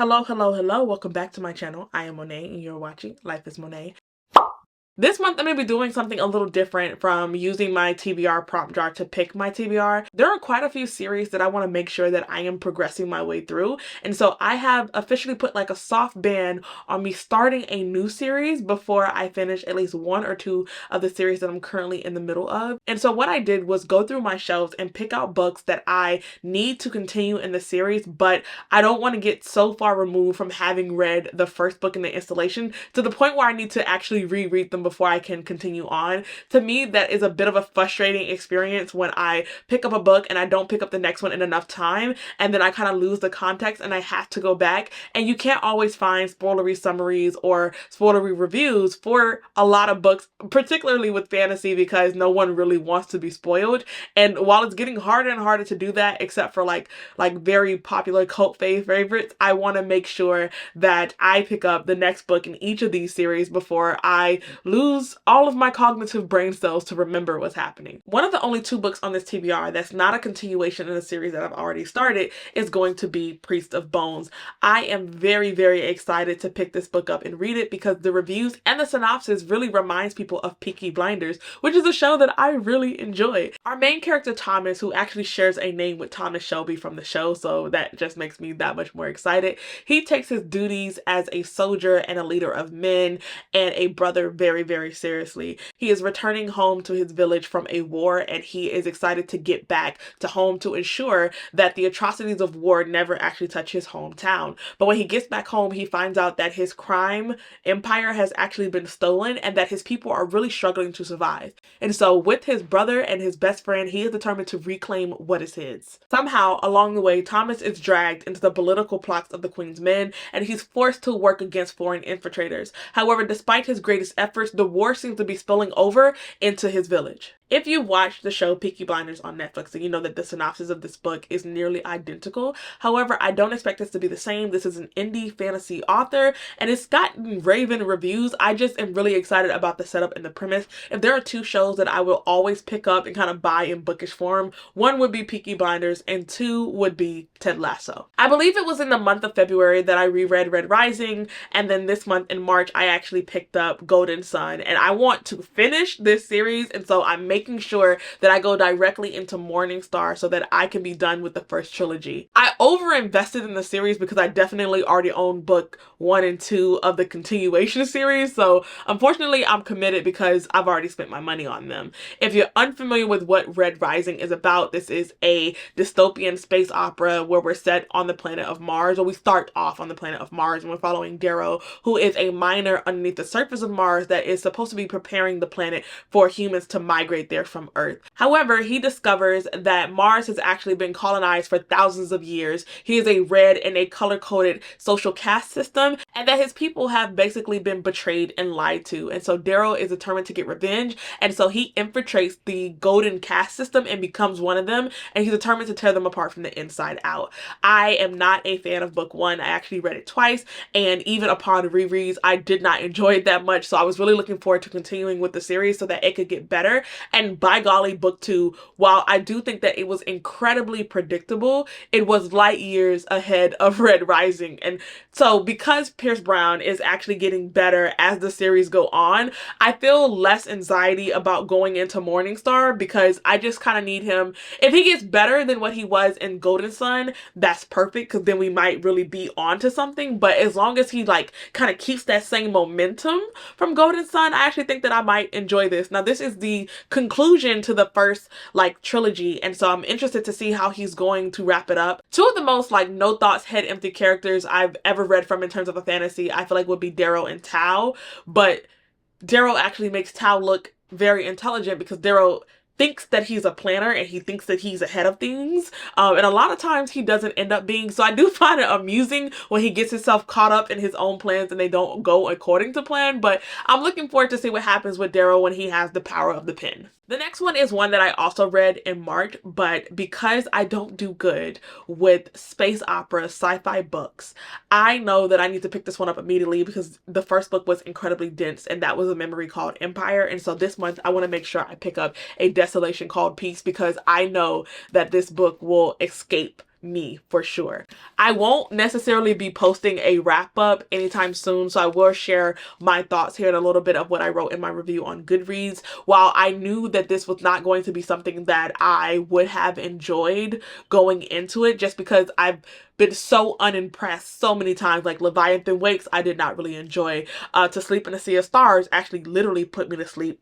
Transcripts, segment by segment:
Hello, hello, hello. Welcome back to my channel. I am Monet and you're watching Life is Monet. This month I'm going to be doing something a little different from using my TBR prompt jar to pick my TBR. There are quite a few series that I want to make sure that I am progressing my way through. And so I have officially put like a soft ban on me starting a new series before I finish at least one or two of the series that I'm currently in the middle of. And so what I did was go through my shelves and pick out books that I need to continue in the series, but I don't want to get so far removed from having read the first book in the installation to the point where I need to actually reread them before I can continue on. To me, that is a bit of a frustrating experience when I pick up a book and I don't pick up the next one in enough time, and then I kind of lose the context and I have to go back. And you can't always find spoilery summaries or spoilery reviews for a lot of books, particularly with fantasy, because no one really wants to be spoiled. And while it's getting harder and harder to do that, except for like very popular cult favorites, I want to make sure that I pick up the next book in each of these series before I lose all of my cognitive brain cells to remember what's happening. One of the only two books on this TBR that's not a continuation in a series that I've already started is going to be Priest of Bones. I am very, very excited to pick this book up and read it because the reviews and the synopsis really reminds people of Peaky Blinders, which is a show that I really enjoy. Our main character Thomas, who actually shares a name with Thomas Shelby from the show, so that just makes me that much more excited. He takes his duties as a soldier and a leader of men and a brother very, very seriously. He is returning home to his village from a war, and he is excited to get back to home to ensure that the atrocities of war never actually touch his hometown. But when he gets back home, he finds out that his crime empire has actually been stolen and that his people are really struggling to survive. And so with his brother and his best friend, he is determined to reclaim what is his. Somehow, along the way, Thomas is dragged into the political plots of the Queen's men, and he's forced to work against foreign infiltrators. However, despite his greatest efforts, the war seems to be spilling over into his village. If you watched the show Peaky Blinders on Netflix, then you know that the synopsis of this book is nearly identical. However, I don't expect this to be the same. This is an indie fantasy author, and it's gotten raving reviews. I just am really excited about the setup and the premise. If there are two shows that I will always pick up and kind of buy in bookish form, one would be Peaky Blinders, and two would be Ted Lasso. I believe it was in the month of February that I reread Red Rising, and then this month in March, I actually picked up Golden Sun, and I want to finish this series, and so I'm making sure that I go directly into Morningstar so that I can be done with the first trilogy. I over-invested in the series because I definitely already own book 1 and 2 of the continuation series, so unfortunately I'm committed because I've already spent my money on them. If you're unfamiliar with what Red Rising is about, this is a dystopian space opera where we're set on the planet of Mars, or we start off on the planet of Mars, and we're following Darrow, who is a miner underneath the surface of Mars that is supposed to be preparing the planet for humans to migrate there from Earth. However, he discovers that Mars has actually been colonized for thousands of years. He is a red and a color-coded social caste system, and that his people have basically been betrayed and lied to. And so Darrow is determined to get revenge, and so he infiltrates the golden caste system and becomes one of them, and he's determined to tear them apart from the inside out. I am not a fan of book 1. I actually read it twice, and even upon rereads, I did not enjoy it that much, so I was really looking forward to continuing with the series so that it could get better. And by golly, book 2, while I do think that it was incredibly predictable, it was light years ahead of Red Rising. And so because Pierce Brown is actually getting better as the series go on, I feel less anxiety about going into Morningstar because I just kind of need him. If he gets better than what he was in Golden Sun, that's perfect, because then we might really be onto something. But as long as he like kind of keeps that same momentum from Golden Sun, I actually think that I might enjoy this. Now, this is the conclusion to the first like trilogy, and so I'm interested to see how he's going to wrap it up. Two of the most like no thoughts, head empty characters I've ever read from in terms of a fantasy, I feel like would be Darrow and Tao, but Darrow actually makes Tao look very intelligent because Darrow thinks that he's a planner and he thinks that he's ahead of things, and a lot of times he doesn't end up being. So I do find it amusing when he gets himself caught up in his own plans and they don't go according to plan. But I'm looking forward to see what happens with Darrow when he has the power of the pen. The next one is one that I also read in March, but because I don't do good with space opera sci-fi books, I know that I need to pick this one up immediately because the first book was incredibly dense, and that was a memory called Empire. And so this month I want to make sure I pick up a Desolation called Peace, because I know that this book will escape me for sure. I won't necessarily be posting a wrap up anytime soon, so I will share my thoughts here and a little bit of what I wrote in my review on Goodreads. While I knew that this was not going to be something that I would have enjoyed going into it, just because I've been so unimpressed so many times. Like Leviathan Wakes, I did not really enjoy. To Sleep in a Sea of Stars actually literally put me to sleep.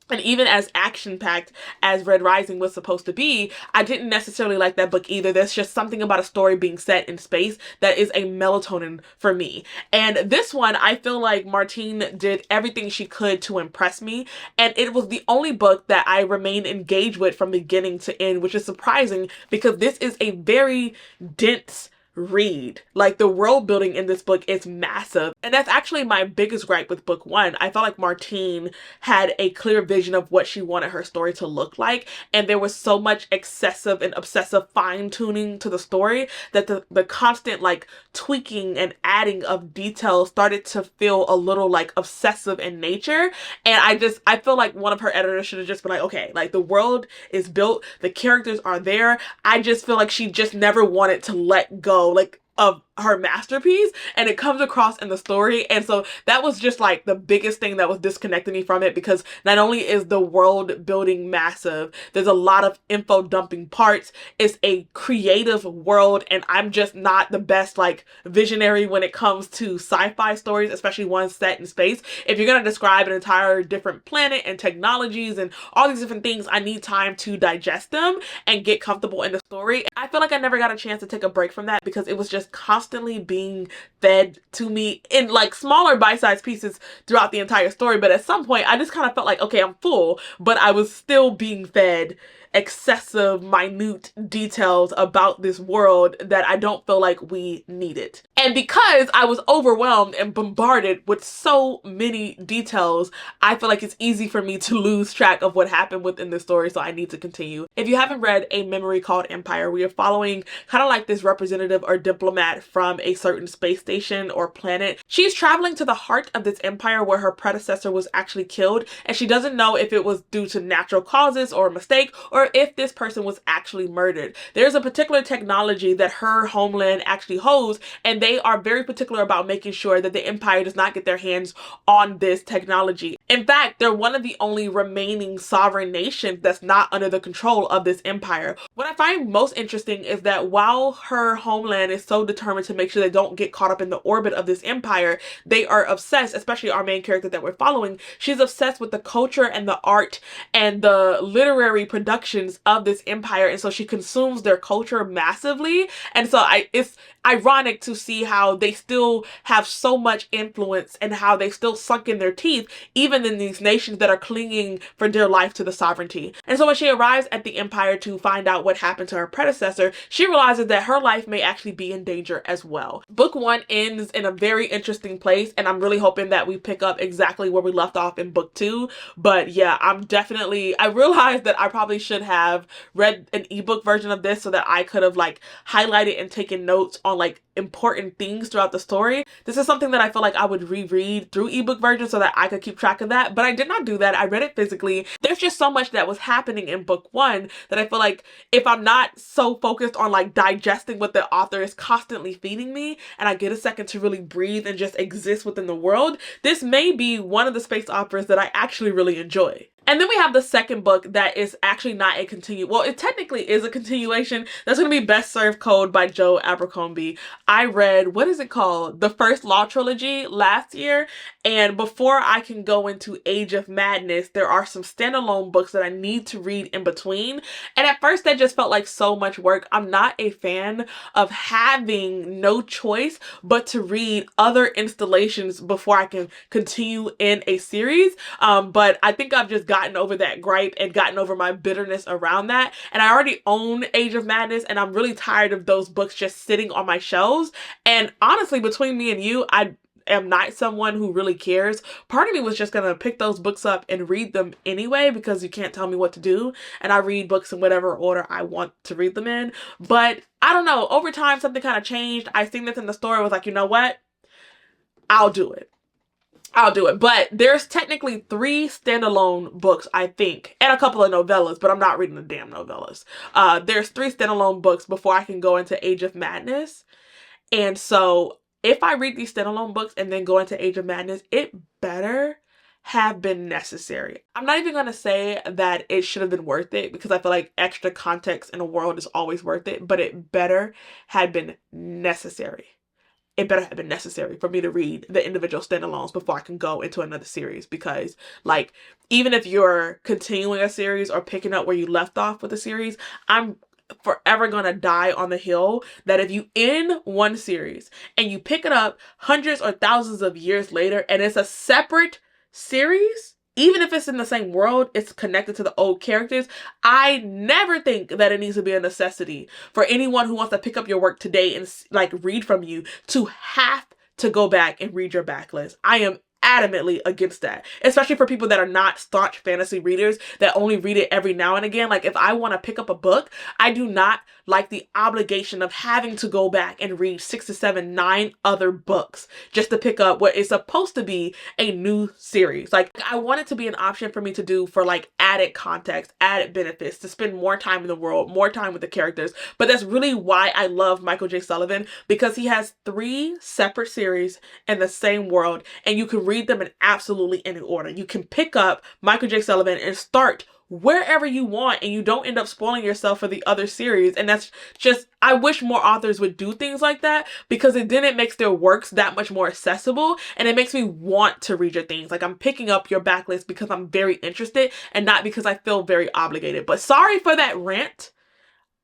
And even as action-packed as Red Rising was supposed to be, I didn't necessarily like that book either. There's just something about a story being set in space that is a melatonin for me. And this one, I feel like Martine did everything she could to impress me. And it was the only book that I remained engaged with from beginning to end, which is surprising because this is a very dense read. Like, the world building in this book is massive, and that's actually my biggest gripe with book one. I felt like Martine had a clear vision of what she wanted her story to look like, and there was so much excessive and obsessive fine-tuning to the story that the constant like tweaking and adding of details started to feel a little like obsessive in nature. And I feel like one of her editors should have just been like, okay, like, the world is built, the characters are there. I just feel like she just never wanted to let go like of her masterpiece, and it comes across in the story. And so that was just like the biggest thing that was disconnecting me from it, because not only is the world building massive, there's a lot of info dumping parts. It's a creative world, and I'm just not the best like visionary when it comes to sci-fi stories, especially ones set in space. If you're going to describe an entire different planet and technologies and all these different things, I need time to digest them and get comfortable in the story. I feel like I never got a chance to take a break from that, because it was just constantly being fed to me in like smaller bite-sized pieces throughout the entire story. But at some point I just kind of felt like, okay, I'm full, but I was still being fed excessive, minute details about this world that I don't feel like we needed. And because I was overwhelmed and bombarded with so many details, I feel like it's easy for me to lose track of what happened within the story, so I need to continue. If you haven't read A Memory Called Empire, we are following kind of like this representative or diplomat from a certain space station or planet. She's traveling to the heart of this empire where her predecessor was actually killed, and she doesn't know if it was due to natural causes or a mistake, or if this person was actually murdered. There's a particular technology that her homeland actually holds, and they are very particular about making sure that the empire does not get their hands on this technology. In fact, they're one of the only remaining sovereign nations that's not under the control of this empire. What I find most interesting is that while her homeland is so determined to make sure they don't get caught up in the orbit of this empire, they are obsessed, especially our main character that we're following. She's obsessed with the culture and the art and the literary production of this empire, and so she consumes their culture massively. And so it's ironic to see how they still have so much influence and how they still sunk in their teeth even in these nations that are clinging for dear life to the sovereignty. And so when she arrives at the empire to find out what happened to her predecessor, she realizes that her life may actually be in danger as well. Book one ends in a very interesting place, and I'm really hoping that we pick up exactly where we left off in book two. But yeah, I realized that I probably should have read an ebook version of this so that I could have like highlighted and taken notes on like important things throughout the story. This is something that I feel like I would reread through ebook version so that I could keep track of that, but I did not do that. I read it physically. There's just so much that was happening in book one that I feel like if I'm not so focused on like digesting what the author is constantly feeding me, and I get a second to really breathe and just exist within the world, this may be one of the space operas that I actually really enjoy. And then we have the second book that is actually not a well, it technically is a continuation. That's going to be Best Served Cold by Joe Abercrombie. I read, what is it called? The First Law Trilogy last year. And before I can go into Age of Madness, there are some standalone books that I need to read in between. And at first that just felt like so much work. I'm not a fan of having no choice but to read other installations before I can continue in a series. But I think I've just gotten over that gripe and gotten over my bitterness around that. And I already own Age of Madness, and I'm really tired of those books just sitting on my shelves. And honestly, between me and you, I am not someone who really cares. Part of me was just gonna pick those books up and read them anyway, because you can't tell me what to do, and I read books in whatever order I want to read them in. But I don't know, over time something kind of changed. I seen this in the store, I was like, you know what? I'll do it. I'll do it. But there's technically 3 standalone books, I think, and a couple of novellas, but I'm not reading the damn novellas. There's 3 standalone books before I can go into Age of Madness. And so if I read these standalone books and then go into Age of Madness, it better have been necessary. I'm not even going to say that it should have been worth it, because I feel like extra context in a world is always worth it, but it better have been necessary. It better have been necessary for me to read the individual standalones before I can go into another series, because like, even if you're continuing a series or picking up where you left off with a series, I'm forever gonna die on the hill that if you end one series and you pick it up hundreds or thousands of years later and it's a separate series, even if it's in the same world, it's connected to the old characters, I never think that it needs to be a necessity for anyone who wants to pick up your work today and like read from you to have to go back and read your backlist. I am adamantly against that, especially for people that are not staunch fantasy readers that only read it every now and again. Like, if I want to pick up a book, I do not like the obligation of having to go back and read 6 to 7, 9 other books just to pick up what is supposed to be a new series. Like, I want it to be an option for me to do for like added context, added benefits, to spend more time in the world, more time with the characters. But that's really why I love Michael J. Sullivan, because he has 3 separate series in the same world, and you can read them in absolutely any order. You can pick up Michael J. Sullivan and start wherever you want, and you don't end up spoiling yourself for the other series. And that's just, I wish more authors would do things like that, because then it makes their works that much more accessible, and it makes me want to read your things. Like, I'm picking up your backlist because I'm very interested and not because I feel very obligated. But sorry for that rant.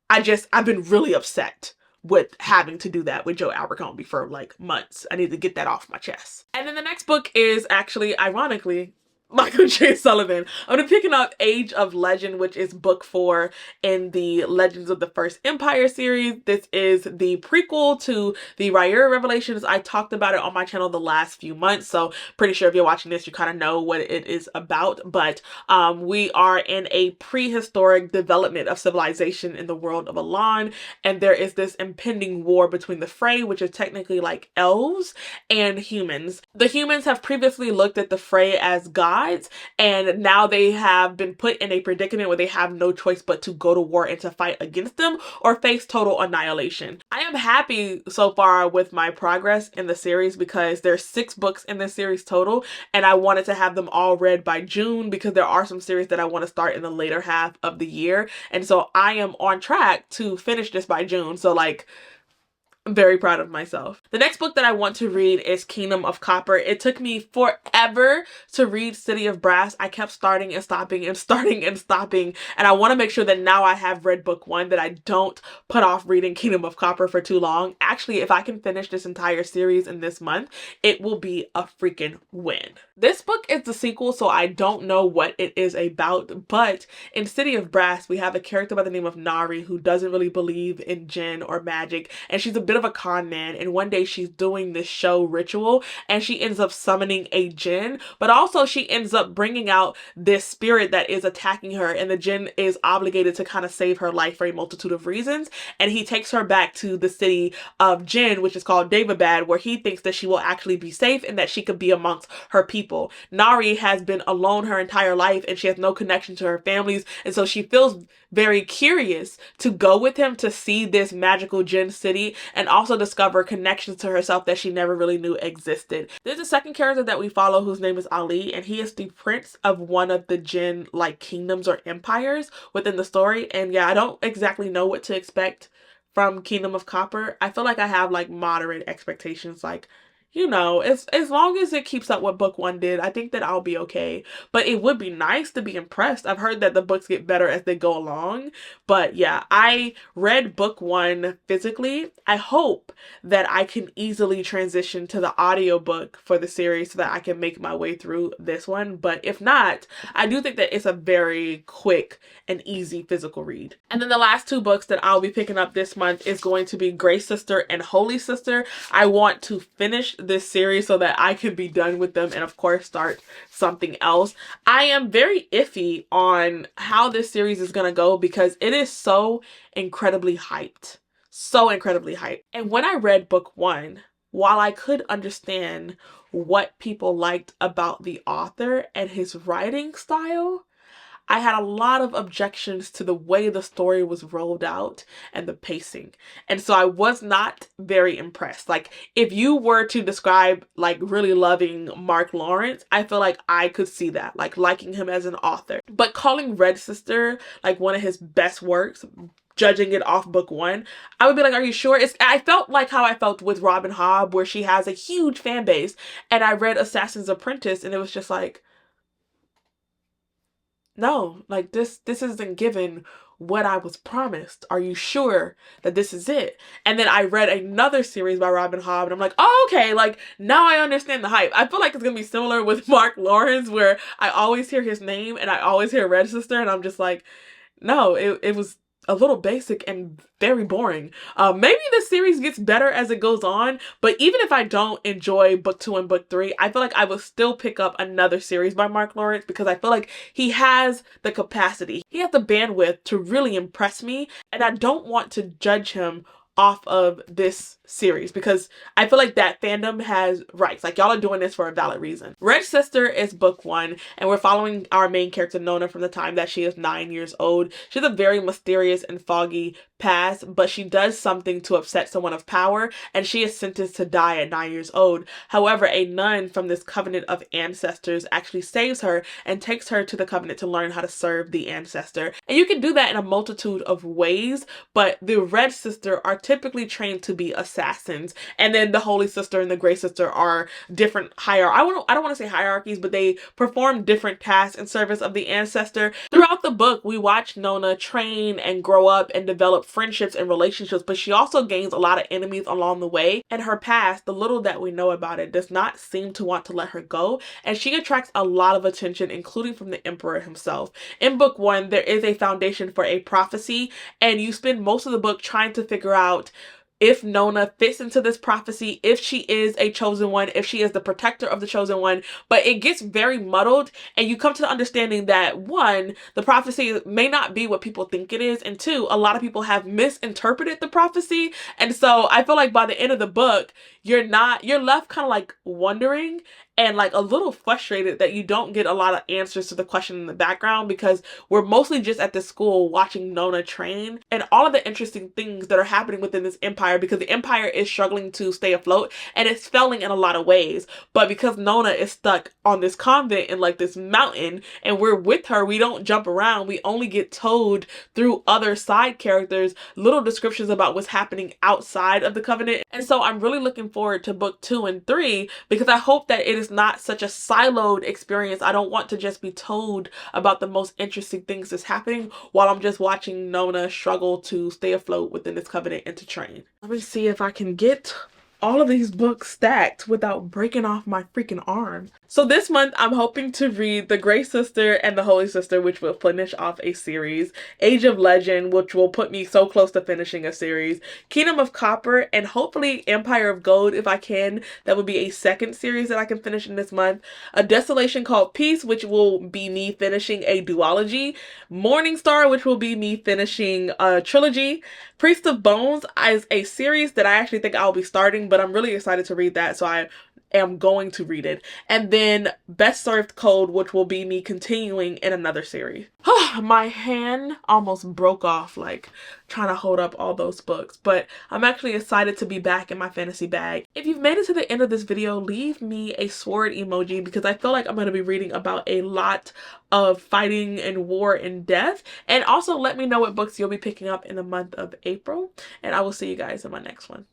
I've been really upset with having to do that with Joe Abercrombie for like months. I need to get that off my chest. And then the next book is actually, ironically, Michael J. Sullivan. I'm gonna be picking up Age of Legend, which is book 4 in the Legends of the First Empire series. This is the prequel to the Rhaenyra Revelations. I talked about it on my channel the last few months, so pretty sure if you're watching this, you kind of know what it is about. But we are in a prehistoric development of civilization in the world of Elan, and there is this impending war between the Frey, which is technically like elves, and humans. The humans have previously looked at the Frey as gods, and now they have been put in a predicament where they have no choice but to go to war and to fight against them or face total annihilation. I am happy so far with my progress in the series, because there's 6 books in this series total, and I wanted to have them all read by June, because there are some series that I want to start in the later half of the year, and so I am on track to finish this by June. So like, I'm very proud of myself. The next book that I want to read is Kingdom of Copper. It took me forever to read City of Brass. I kept starting and stopping and starting and stopping, and I want to make sure that now I have read book 1, that I don't put off reading Kingdom of Copper for too long. Actually, if I can finish this entire series in this month, it will be a freaking win. This book is the sequel, so I don't know what it is about, but in City of Brass, we have a character by the name of Nari who doesn't really believe in djinn or magic, and she's a bit of a con man, and one day she's doing this show ritual, and she ends up summoning a djinn, but also she ends up bringing out this spirit that is attacking her, and the djinn is obligated to kind of save her life for a multitude of reasons, and he takes her back to the city of Jinn, which is called Daevabad, where he thinks that she will actually be safe and that she could be amongst her people. Nari has been alone her entire life, and she has no connection to her families, and so she feels very curious to go with him to see this magical djinn city and also discover connections to herself that she never really knew existed. There's a second character that we follow whose name is Ali, and he is the prince of one of the djinn like kingdoms or empires within the story. And yeah, I don't exactly know what to expect from Kingdom of Copper. I feel like I have like moderate expectations, like, you know, as long as it keeps up what book 1 did, I think that I'll be okay. But it would be nice to be impressed. I've heard that the books get better as they go along. But yeah, I read book 1 physically. I hope that I can easily transition to the audiobook for the series so that I can make my way through this one. But if not, I do think that it's a very quick and easy physical read. And then the last 2 books that I'll be picking up this month is going to be Grey Sister and Holy Sister. I want to finish this series so that I can be done with them and of course start something else. I am very iffy on how this series is gonna go, because it is so incredibly hyped. So incredibly hyped. And when I read book 1, while I could understand what people liked about the author and his writing style, I had a lot of objections to the way the story was rolled out and the pacing. And so I was not very impressed. Like, if you were to describe like really loving Mark Lawrence, I feel like I could see that, like liking him as an author. But calling Red Sister like one of his best works, judging it off book one, I would be like, are you sure? I felt like how I felt with Robin Hobb, where she has a huge fan base, and I read Assassin's Apprentice and it was just like, no, like this isn't given what I was promised. Are you sure that this is it? And then I read another series by Robin Hobb and I'm like, oh, okay, like now I understand the hype. I feel like it's gonna be similar with Mark Lawrence, where I always hear his name and I always hear Red Sister and I'm just like, no, it was a little basic and very boring. Maybe the series gets better as it goes on, but even if I don't enjoy book 2 and book 3, I feel like I will still pick up another series by Mark Lawrence, because I feel like he has the capacity, he has the bandwidth to really impress me, and I don't want to judge him off of this series because I feel like that fandom has rights. Like, y'all are doing this for a valid reason. Red Sister is book 1, and we're following our main character Nona from the time that she is 9 years old. She has a very mysterious and foggy past, but she does something to upset someone of power, and she is sentenced to die at 9 years old. However, a nun from this covenant of ancestors actually saves her and takes her to the covenant to learn how to serve the ancestor. And you can do that in a multitude of ways, but the Red Sister are typically trained to be assassins, and then the Holy Sister and the Gray Sister are different I don't want to say hierarchies, but they perform different tasks in service of the ancestor. Throughout the book, we watch Nona train and grow up and develop friendships and relationships, but she also gains a lot of enemies along the way, and her past, the little that we know about it, does not seem to want to let her go, and she attracts a lot of attention, including from the Emperor himself. In book 1, there is a foundation for a prophecy, and you spend most of the book trying to figure out if Nona fits into this prophecy, if she is a chosen one, if she is the protector of the chosen one. But it gets very muddled, and you come to the understanding that 1, the prophecy may not be what people think it is, and 2, a lot of people have misinterpreted the prophecy. And so I feel like by the end of the book, you're left kind of like wondering and like a little frustrated that you don't get a lot of answers to the question in the background, because we're mostly just at the school watching Nona train and all of the interesting things that are happening within this empire, because the empire is struggling to stay afloat and it's failing in a lot of ways. But because Nona is stuck on this convent in like this mountain and we're with her, we don't jump around. We only get told through other side characters little descriptions about what's happening outside of the covenant. And so I'm really looking forward to book 2 and 3, because I hope that it is not such a siloed experience. I don't want to just be told about the most interesting things that's happening while I'm just watching Nona struggle to stay afloat within this covenant and to train. Let me see if I can get all of these books stacked without breaking off my freaking arm. So this month, I'm hoping to read The Gray Sister and The Holy Sister, which will finish off a series, Age of Legend, which will put me so close to finishing a series, Kingdom of Copper, and hopefully Empire of Gold if I can. That would be a second series that I can finish in this month. A Desolation Called Peace, which will be me finishing a duology. Morningstar, which will be me finishing a trilogy. Priest of Bones is a series that I actually think I'll be starting, but I'm really excited to read that, so I am going to read it. And then Best Served Cold, which will be me continuing in another series. My hand almost broke off, like trying to hold up all those books, but I'm actually excited to be back in my fantasy bag. If you've made it to the end of this video, leave me a sword emoji, because I feel like I'm going to be reading about a lot of fighting and war and death. And also let me know what books you'll be picking up in the month of April, and I will see you guys in my next one.